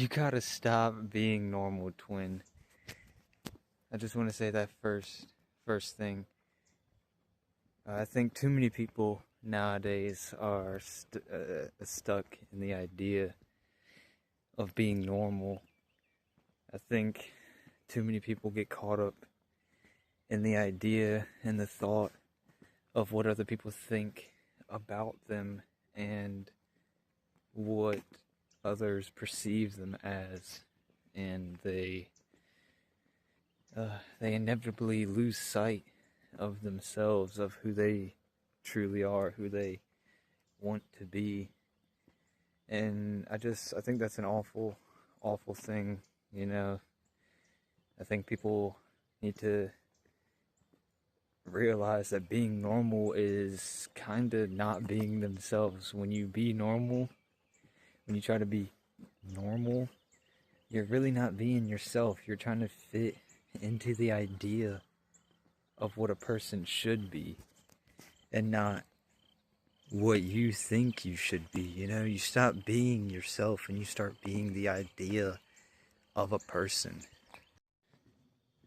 You gotta stop being normal, twin. I just want to say that first thing. I think too many people nowadays are stuck in the idea of being normal. I think too many people get caught up in the idea and the thought of what other people think about them and what others perceive them as, and they inevitably lose sight of themselves, of who they truly are, who they want to be. And I think that's an awful thing, you know. I think people need to realize that being normal is kind of not being themselves. When you be normal, when you try to be normal, you're really not being yourself. You're trying to fit into the idea of what a person should be and not what you think you should be. You know, you stop being yourself and you start being the idea of a person.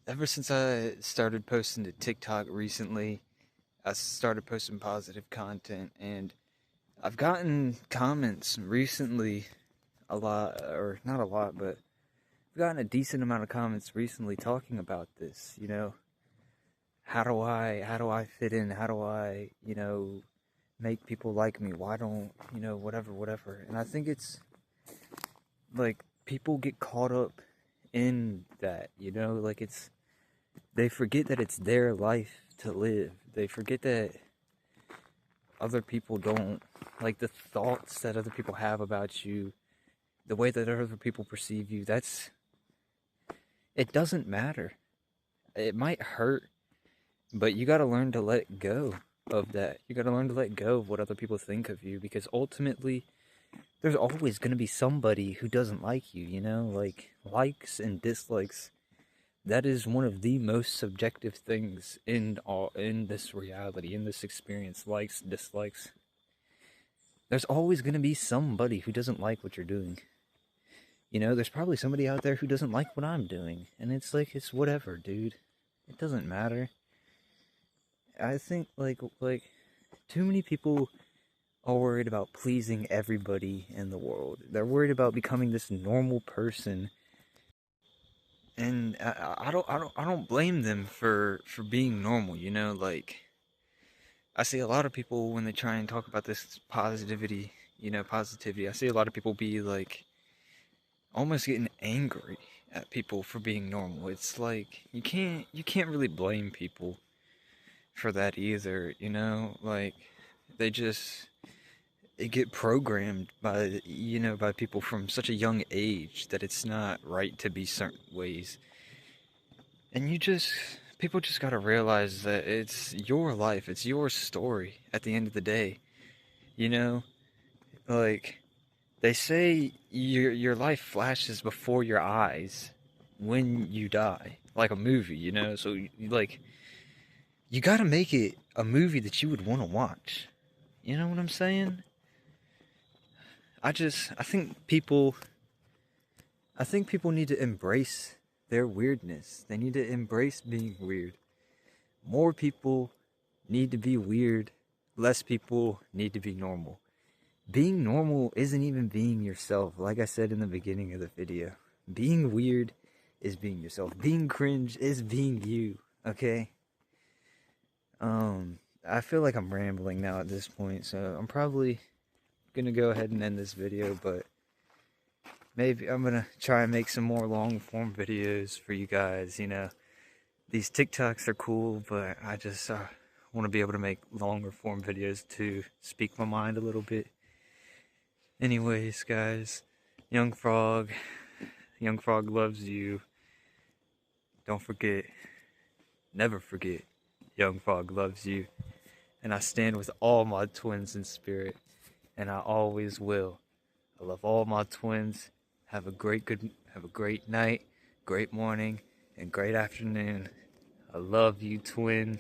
Ever since I started posting to TikTok recently, I started posting positive content, and I've gotten comments recently, a lot, or not a lot, but I've gotten a decent amount of comments recently talking about this, you know. How do I fit in? How do I, make people like me? Why don't, whatever. And I think it's like people get caught up in that, like they forget that it's their life to live. They forget that other people don't, like, the thoughts that other people have about you, the way that other people perceive you, it doesn't matter. It might hurt, but you gotta learn to let go of that. You gotta learn to let go of what other people think of you, because ultimately, there's always gonna be somebody who doesn't like you, like, likes and dislikes. That is one of the most subjective things in this reality, in this experience. Likes, dislikes. There's always gonna be somebody who doesn't like what you're doing. There's probably somebody out there who doesn't like what I'm doing, and it's like, it's whatever, dude. It doesn't matter. I think, like, too many people are worried about pleasing everybody in the world. They're worried about becoming this normal person, and I don't blame them for being normal. Like, I see a lot of people when they try and talk about this positivity. I see a lot of people be like almost getting angry at people for being normal. It's like you can't really blame people for that either, like they get programmed by people from such a young age that it's not right to be certain ways. And people just gotta realize that it's your life, it's your story at the end of the day. Like, they say your life flashes before your eyes when you die, like a movie, so like, you gotta make it a movie that you would want to watch. You know what I'm saying? I think people need to embrace their weirdness. They need to embrace being weird. More people need to be weird. Less people need to be normal. Being normal isn't even being yourself, like I said in the beginning of the video. Being weird is being yourself. Being cringe is being you, okay? I feel like I'm rambling now at this point, so I'm probably gonna go ahead and end this video, but maybe I'm gonna try and make some more long form videos for you guys. These TikToks are cool, but I just want to be able to make longer form videos to speak my mind a little bit. Anyways, guys, Young Frog loves you. Don't forget, never forget, Young Frog loves you. And I stand with all my twins in spirit, and I always will. I love all my twins. Have a great night, great morning, and great afternoon. I love you, twin.